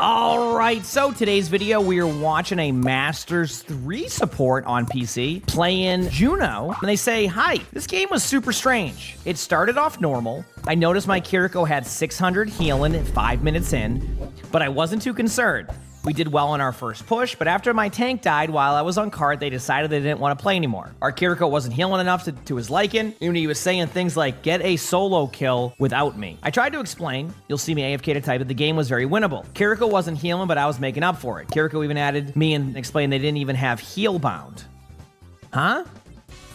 All right, so today's video, we are watching a Masters 3 support on PC, playing Juno, and they say, hi, this game was super strange. It started off normal. I noticed my Kiriko had 600 healing 5 minutes in, but I wasn't too concerned. We did well on our first push, but after my tank died while I was on cart, they decided they didn't want to play anymore. Our Kiriko wasn't healing enough to his liking, and he was saying things like, get a solo kill without me. I tried to explain, you'll see me AFK to type, that the game was very winnable. Kiriko wasn't healing, but I was making up for it. Kiriko even added me and explained they didn't even have heal bound. Huh?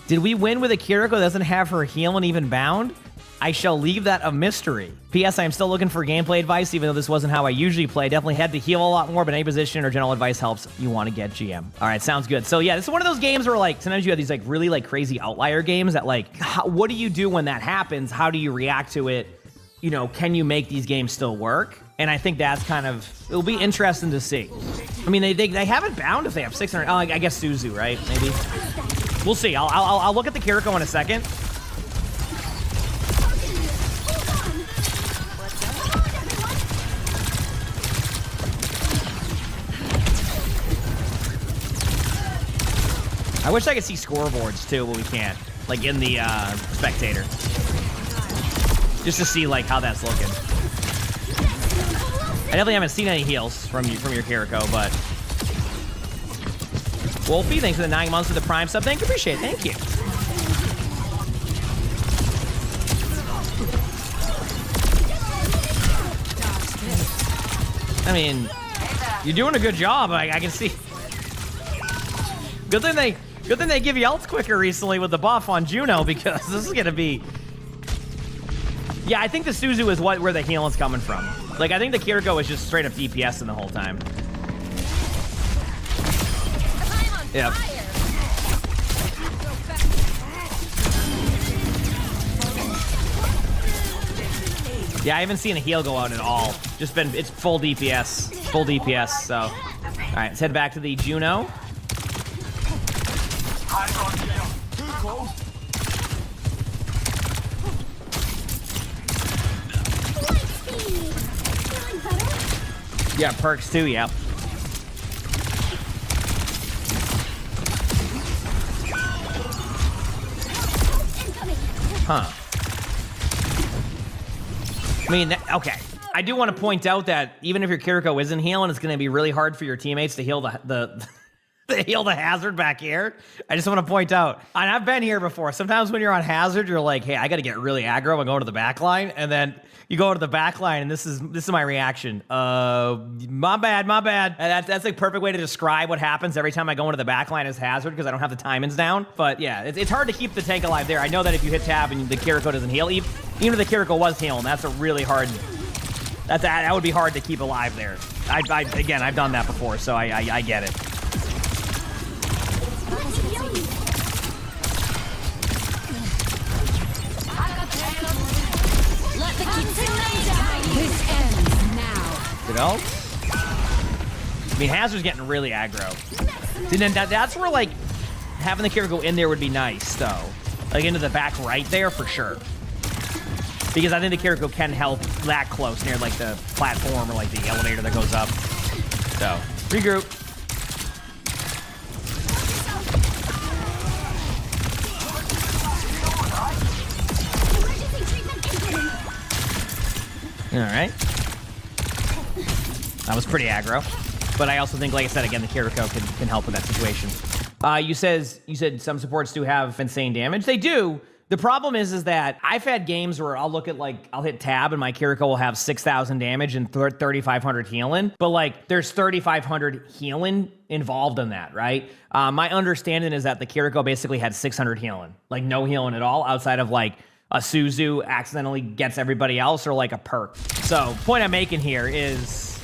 Did we win with a Kiriko that doesn't have her healing even bound? I shall leave that a mystery. P.S. I am still looking for gameplay advice, even though this wasn't how I usually play. Definitely had to heal a lot more, but any position or general advice helps. You want to get GM. All right, sounds good. So yeah, this is one of those games where like sometimes you have these like really like crazy outlier games that like, what do you do when that happens? How do you react to it? You know, can you make these games still work? And I think that's kind of, it'll be interesting to see. I mean, they have it bound if they have 600. Oh, I guess Suzu, right? Maybe. We'll see. I'll look at the Kiriko in a second. I wish I could see scoreboards too, but we can't. Like in the Spectator. Just to see like how that's looking. I definitely haven't seen any heals from your Kiriko, but Wolfie, thanks for the 9 months of the Prime sub. Thank you, appreciate it. Thank you. I mean, you're doing a good job. I can see. Good thing they give you ults quicker recently with the buff on Juno, because this is gonna be. Yeah, I think the Suzu is where the healing's coming from. Like, I think the Kiriko is just straight up DPSing the whole time. Yeah. Yeah, I haven't seen a heal go out at all. Just been, it's full DPS, so. All right, let's head back to the Juno. Yeah, perks too, yep. Huh. I mean, okay. I do want to point out that even if your Kiriko isn't healing, it's going to be really hard for your teammates to heal the heal the hazard back here. I just want to point out, and I've been here before. Sometimes when you're on hazard, you're like, hey, I got to get really aggro and go to the back line. And then you go to the back line, and this is my reaction. My bad. And that's a perfect way to describe what happens every time I go into the back line as hazard, because I don't have the timings down. But yeah, it's hard to keep the tank alive there. I know that if you hit tab and the Kiriko doesn't heal, even if the Kiriko was healing, that's a really hard. That would be hard to keep alive there. Again, I've done that before, so I get it. Good else? I mean, Hazard's getting really aggro. See, then that's where, like, having the Kiriko in there would be nice, though. Like, into the back right there, for sure. Because I think the Kiriko can help that close near, like, the platform or, like, the elevator that goes up. So, regroup. All right. That was pretty aggro. But I also think, like I said, again, the Kiriko can help with that situation. You said some supports do have insane damage. They do. The problem is that I've had games where I'll look at, like, I'll hit tab and my Kiriko will have 6,000 damage and 3,500 healing. But, like, there's 3,500 healing involved in that, right? My understanding is that the Kiriko basically had 600 healing. Like, no healing at all outside of, like, a Suzu accidentally gets everybody else or, like, a perk. So, point I'm making here is,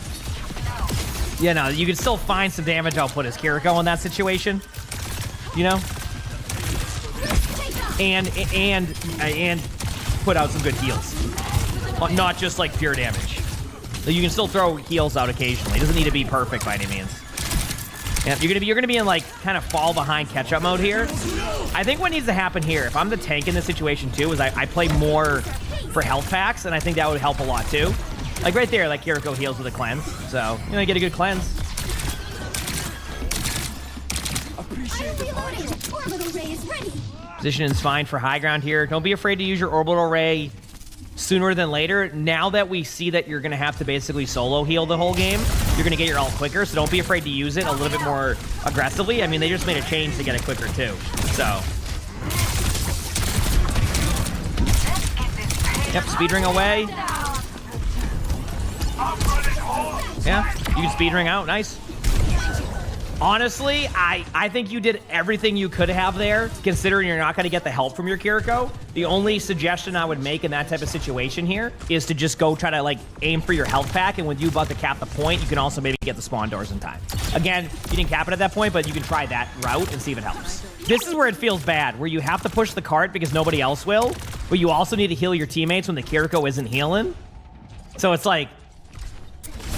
you know, you can still find some damage output as Kiriko in that situation, you know? And put out some good heals. Not just like pure damage. You can still throw heals out occasionally. It doesn't need to be perfect by any means. Yeah, you're gonna be in like kind of fall behind catch-up mode here. I think what needs to happen here, if I'm the tank in this situation too, is I play more for health packs, and I think that would help a lot too. Like right there, like Kiriko heals with a cleanse. So, you know, you get a good cleanse. Position is fine for high ground here. Don't be afraid to use your orbital ray sooner than later. Now that we see that you're going to have to basically solo heal the whole game, you're going to get your ult quicker, so don't be afraid to use it a little bit more aggressively. I mean, they just made a change to get it quicker too. So, yep, speed ring away. Yeah, you can speed ring out. Nice. Honestly, I think you did everything you could have there, considering you're not going to get the help from your Kiriko. The only suggestion I would make in that type of situation here is to just go try to, like, aim for your health pack, and when you about to cap the point, you can also maybe get the spawn doors in time. Again, you didn't cap it at that point, but you can try that route and see if it helps. This is where it feels bad, where you have to push the cart because nobody else will, but you also need to heal your teammates when the Kiriko isn't healing. So it's like,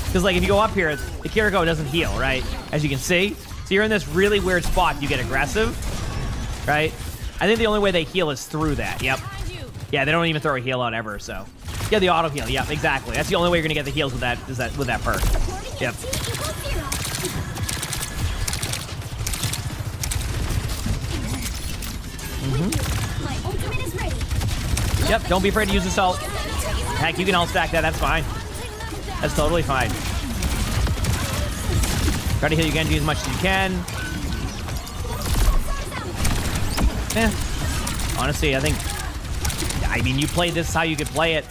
because, like, if you go up here, the Kiriko doesn't heal, right? As you can see. So you're in this really weird spot. You get aggressive, right? I think the only way they heal is through that. Yep. Yeah, they don't even throw a heal out ever, so. Yeah, the auto heal. Yep, exactly. That's the only way you're going to get the heals with that, with that perk. Yep. Yep, don't be afraid to use this ult. Heck, you can ult stack that. That's fine. That's totally fine. Try to heal your Genji as much as you can. Yeah. Honestly, I mean, you played this how you could play it.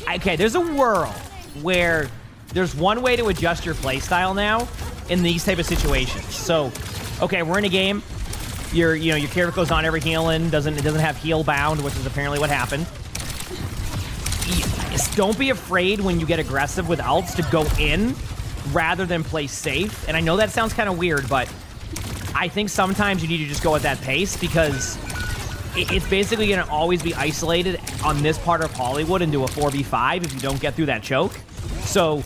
Okay, there's a world where there's one way to adjust your playstyle now in these type of situations. So, okay, we're in a game. Your Kiriko's on every healing, it doesn't have heal bound, which is apparently what happened. Don't be afraid when you get aggressive with ults to go in rather than play safe. And I know that sounds kind of weird, but I think sometimes you need to just go at that pace because it's basically going to always be isolated on this part of Hollywood into a 4v5 if you don't get through that choke. So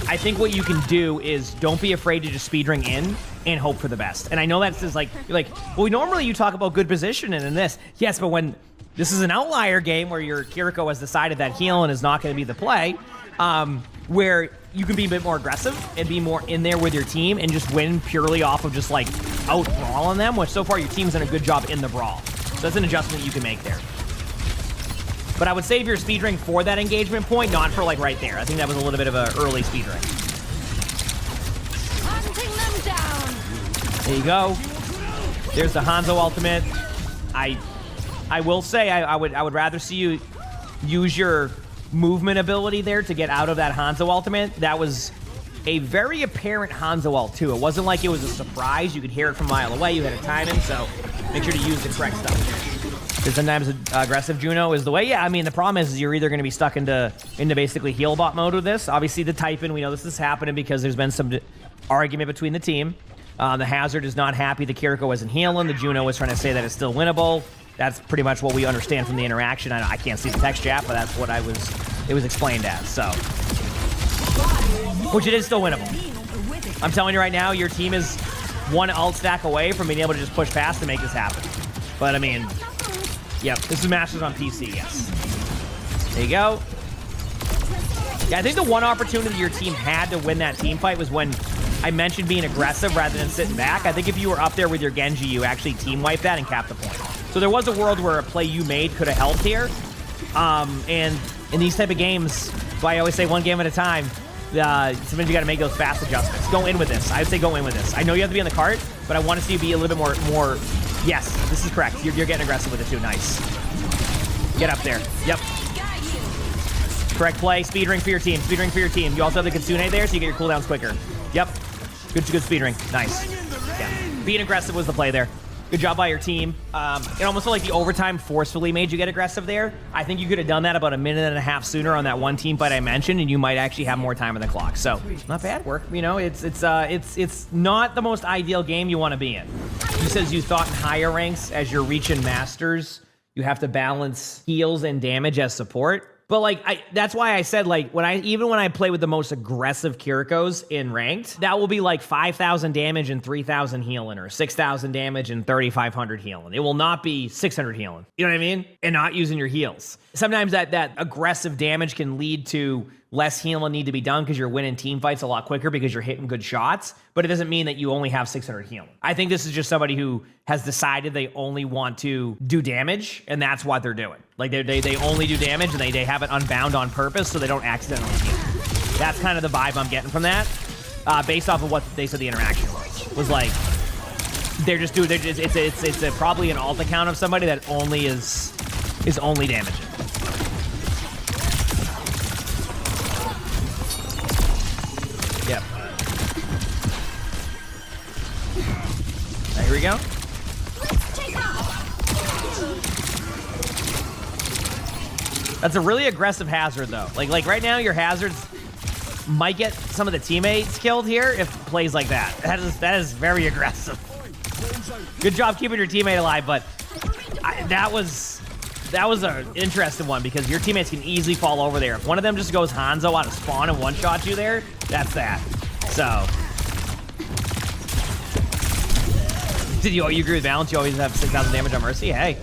I think what you can do is don't be afraid to just speedring in and hope for the best. And I know that's just like, you're like, well, normally you talk about good positioning in this. Yes, but when this is an outlier game where your Kiriko has decided that healing is not going to be the play, where you can be a bit more aggressive and be more in there with your team and just win purely off of just like out-brawling them, which so far your team's done a good job in the brawl. So that's an adjustment you can make there. But I would save your speed ring for that engagement point, not for like right there. I think that was a little bit of an early speed ring. There you go. There's the Hanzo ultimate. I will say I would rather see you use your movement ability there to get out of that Hanzo ultimate. That was a very apparent Hanzo ult too. It wasn't like it was a surprise. You could hear it from a mile away. You had a timing, so make sure to use the correct stuff. Because sometimes aggressive Juno is the way. Yeah, I mean, the problem is you're either going to be stuck into basically heal bot mode with this. Obviously, the typing, we know this is happening because there's been some argument between the team. The Hazard is not happy the Kiriko isn't healing. The Juno is trying to say that it's still winnable. That's pretty much what we understand from the interaction. I can't see the text chat, but that's what it was explained as, so. Which it is still winnable. I'm telling you right now, your team is one ult stack away from being able to just push past and make this happen. But I mean, yep, this is Masters on PC, yes. There you go. Yeah, I think the one opportunity your team had to win that team fight was when I mentioned being aggressive rather than sitting back. I think if you were up there with your Genji, you actually team wipe that and cap the point. So there was a world where a play you made could have helped here. And in these type of games, that's why I always say one game at a time, sometimes you got to make those fast adjustments. Go in with this. I would say go in with this. I know you have to be on the cart, but I want to see you be a little bit more. Yes, this is correct. You're getting aggressive with it too. Nice. Get up there. Yep. Correct play. Speed ring for your team. Speed ring for your team. You also have the Kitsune there, so you get your cooldowns quicker. Yep. Good speed ring. Nice. Yeah. Being aggressive was the play there. Good job by your team. It almost felt like the overtime forcefully made you get aggressive there. I think you could have done that about a minute and a half sooner on that one team fight I mentioned, and you might actually have more time on the clock. So, not bad work. You know, it's not the most ideal game you want to be in. He says you thought in higher ranks as you're reaching masters, you have to balance heals and damage as support. But like, that's why I said, like, even when I play with the most aggressive Kirikos in ranked, that will be like 5,000 damage and 3,000 healing, or 6,000 damage and 3,500 healing. It will not be 600 healing. You know what I mean? And not using your heals. Sometimes that aggressive damage can lead to less healing need to be done because you're winning team fights a lot quicker because you're hitting good shots, but it doesn't mean that you only have 600 healing. I think this is just somebody who has decided they only want to do damage, and that's what they're doing. Like they only do damage, and they have it unbound on purpose so they don't accidentally heal. That's kind of the vibe I'm getting from that, based off of what they said the interaction was like. They're just doing. It's probably an alt account of somebody that only is only damaging. Yep. Here we go. That's a really aggressive hazard, though. Like right now, your hazards might get some of the teammates killed here if it plays like that. That is very aggressive. Good job keeping your teammate alive, but that was an interesting one because your teammates can easily fall over there. If one of them just goes Hanzo out of spawn and one-shot you there, that's that. So, you agree with Valence? You always have 6,000 damage on Mercy? Hey,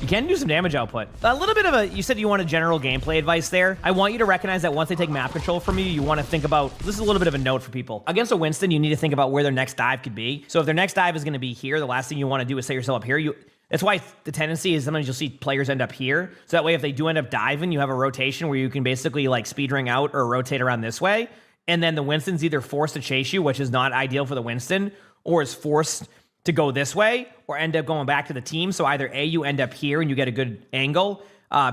you can do some damage output. A little bit of you said you wanted general gameplay advice there. I want you to recognize that once they take map control from you, you want to think about, this is a little bit of a note for people. Against a Winston, you need to think about where their next dive could be. So if their next dive is going to be here, the last thing you want to do is set yourself up here. That's why the tendency is sometimes you'll see players end up here. So that way, if they do end up diving, you have a rotation where you can basically like speed ring out or rotate around this way. And then the Winston's either forced to chase you, which is not ideal for the Winston, or is forced to go this way, or end up going back to the team. So either A, you end up here and you get a good angle.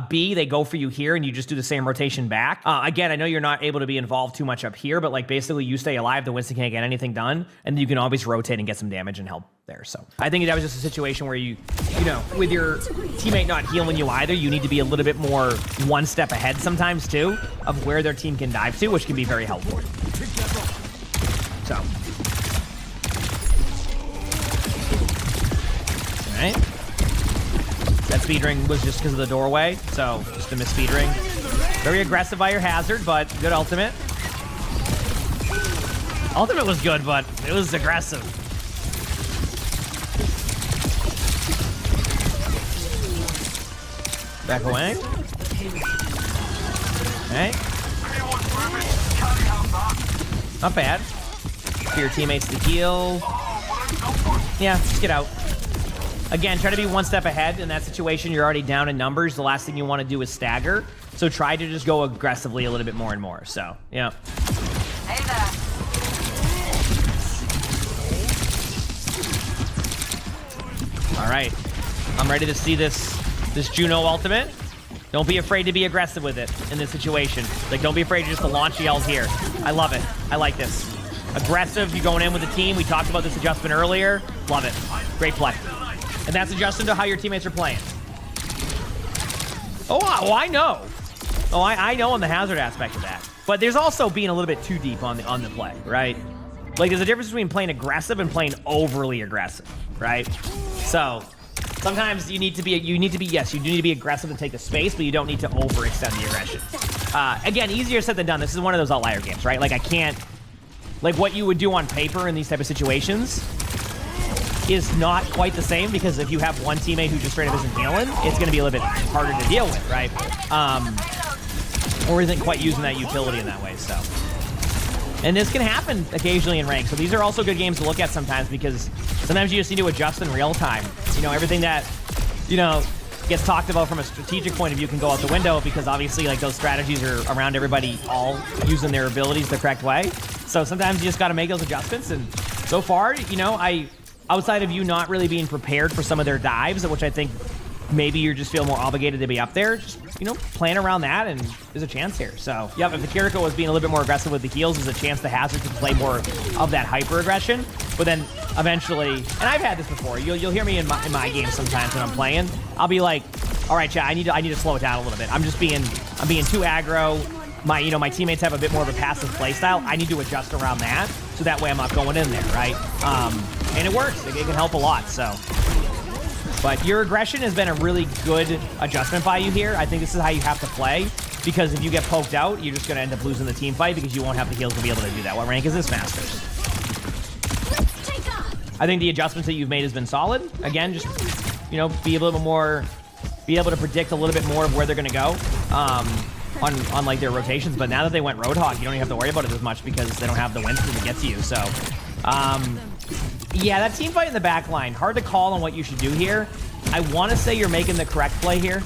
B, they go for you here and you just do the same rotation back. Again, I know you're not able to be involved too much up here, but like basically you stay alive, the Winston can't get anything done, and you can always rotate and get some damage and help there. So I think that was just a situation where you know, with your teammate not healing you either, you need to be a little bit more one step ahead sometimes too of where their team can dive to, which can be very helpful. So. Right. That speed ring was just because of the doorway, so just a miss speed ring. Very aggressive by your hazard, but good ultimate. Ultimate was good, but it was aggressive. Back away. Okay. Not bad. For your teammates to heal. Yeah, just get out. Again, try to be one step ahead. In that situation, you're already down in numbers. The last thing you want to do is stagger. So try to just go aggressively a little bit more and more. So, yeah. Hey there. All right. I'm ready to see this Juno ultimate. Don't be afraid to be aggressive with it in this situation. Like, don't be afraid just to launch yells here. I love it. I like this. Aggressive, you're going in with the team. We talked about this adjustment earlier. Love it. Great play. And that's adjusting to how your teammates are playing. Oh, I know. Oh, I know on the hazard aspect of that. But there's also being a little bit too deep on the play, right? Like, there's a difference between playing aggressive and playing overly aggressive, right? So sometimes you need to be aggressive and take the space, but you don't need to overextend the aggression. Again, easier said than done. This is one of those outlier games, right? Like, I can't, like, what you would do on paper in these type of situations is not quite the same, because if you have one teammate who just straight up isn't healing, it's going to be a little bit harder to deal with, right? Or isn't quite using that utility in that way, so. And this can happen occasionally in rank, so these are also good games to look at sometimes, because sometimes you just need to adjust in real time. You know, everything that, you know, gets talked about from a strategic point of view can go out the window, because obviously, like, those strategies are around everybody all using their abilities the correct way. So sometimes you just got to make those adjustments, and so far, you know, outside of you not really being prepared for some of their dives, which I think maybe you just feel more obligated to be up there, just, you know, plan around that, and there's a chance here. So, yep, if the Kiriko was being a little bit more aggressive with the heals, there's a chance the hazard can play more of that hyper aggression. But then eventually, and I've had this before, you'll hear me in my games sometimes when I'm playing. I'll be like, all right, chat, I need to slow it down a little bit. I'm being too aggro. My teammates have a bit more of a passive play style. I need to adjust around that, so that way I'm not going in there, right? And it works. It can help a lot, so. But your aggression has been a really good adjustment by you here. I think this is how you have to play, because if you get poked out, you're just going to end up losing the team fight, because you won't have the heals to be able to do that. What rank is this, Masters? I think the adjustments that you've made has been solid. Again, just, you know, be able to predict a little bit more of where they're going to go. on like their rotations, but now that they went Roadhog, you don't even have to worry about it as much because they don't have the Winston to get to you. So, yeah, that team fight in the back line, hard to call on what you should do here. I want to say you're making the correct play here.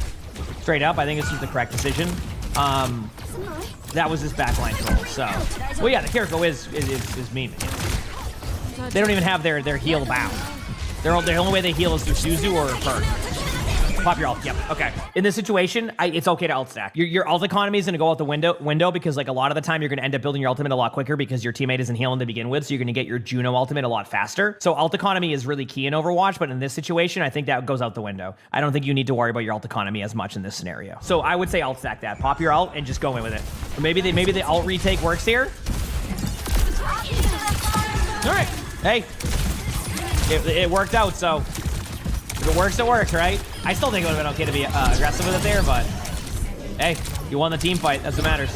Straight up, I think it's just the correct decision. That was his backline troll. So, well, yeah, the Kiriko is mean. They don't even have their heal bound. The only way they heal is through Suzu or Bird. Pop your ult. Yep. Okay. In this situation, it's okay to ult stack. Your ult economy is going to go out the window because like a lot of the time you're going to end up building your ultimate a lot quicker because your teammate isn't healing to begin with, so you're going to get your Juno ultimate a lot faster. So ult economy is really key in Overwatch, but in this situation, I think that goes out the window. I don't think you need to worry about your ult economy as much in this scenario. So I would say ult stack that. Pop your ult and just go in with it. Or maybe the ult retake works here. All right. Hey, it worked out. So if it works, it works, right? I still think it would have been okay to be aggressive with it there, but hey, you won the team fight. That's what matters.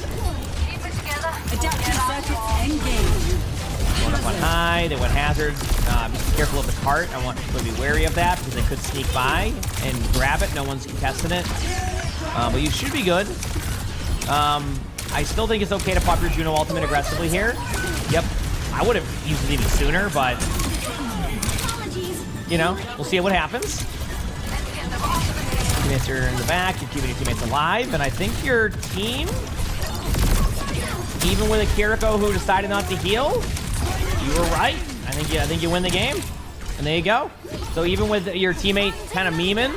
Going up on high, they went hazard. Just be careful of the cart. I want people to be wary of that because they could sneak by and grab it. No one's contesting it, but you should be good. I still think it's okay to pop your Juno ultimate aggressively here. Yep, I would have used it even sooner, but you know, we'll see what happens. Teammates are in the back, you're keeping your teammates alive, and I think your team, even with a Kiriko who decided not to heal, you were right. I think you win the game, and there you go. So even with your teammate kind of memeing,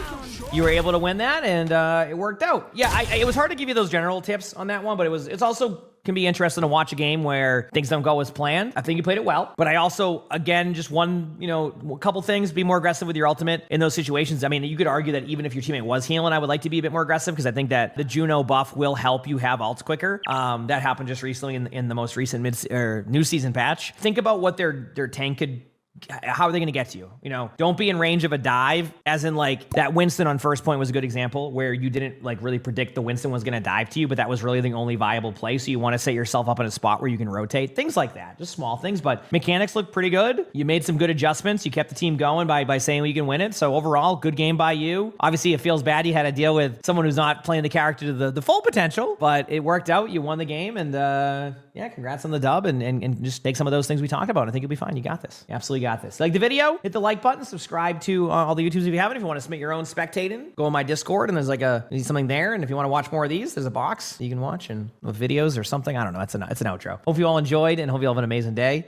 you were able to win that, and it worked out. Yeah, it was hard to give you those general tips on that one, but it's also can be interesting to watch a game where things don't go as planned. I think you played it well, but I also, again, just a couple things, be more aggressive with your ultimate in those situations. I mean, you could argue that even if your teammate was healing, I would like to be a bit more aggressive because I think that the Juno buff will help you have ults quicker. That happened just recently in the most recent new season patch. Think about what their tank could. How are they going to get to you? You know, don't be in range of a dive, as in like that Winston on first point was a good example where you didn't like really predict the Winston was going to dive to you, but that was really the only viable play. So you want to set yourself up in a spot where you can rotate, things like that, just small things, but mechanics look pretty good. You made some good adjustments. You kept the team going by saying we can win it. So overall, good game by you. Obviously it feels bad. You had to deal with someone who's not playing the character to the full potential, but it worked out. You won the game, and yeah, congrats on the dub, and just take some of those things we talked about. I think you'll be fine. You got this. You absolutely got this. Like the video, hit the like button, subscribe to all the YouTubes if you haven't. If you want to submit your own spectating, go on my Discord, and there's like something there. And if you want to watch more of these, there's a box you can watch and with videos or something. I don't know. It's an outro. Hope you all enjoyed, and hope you all have an amazing day/night.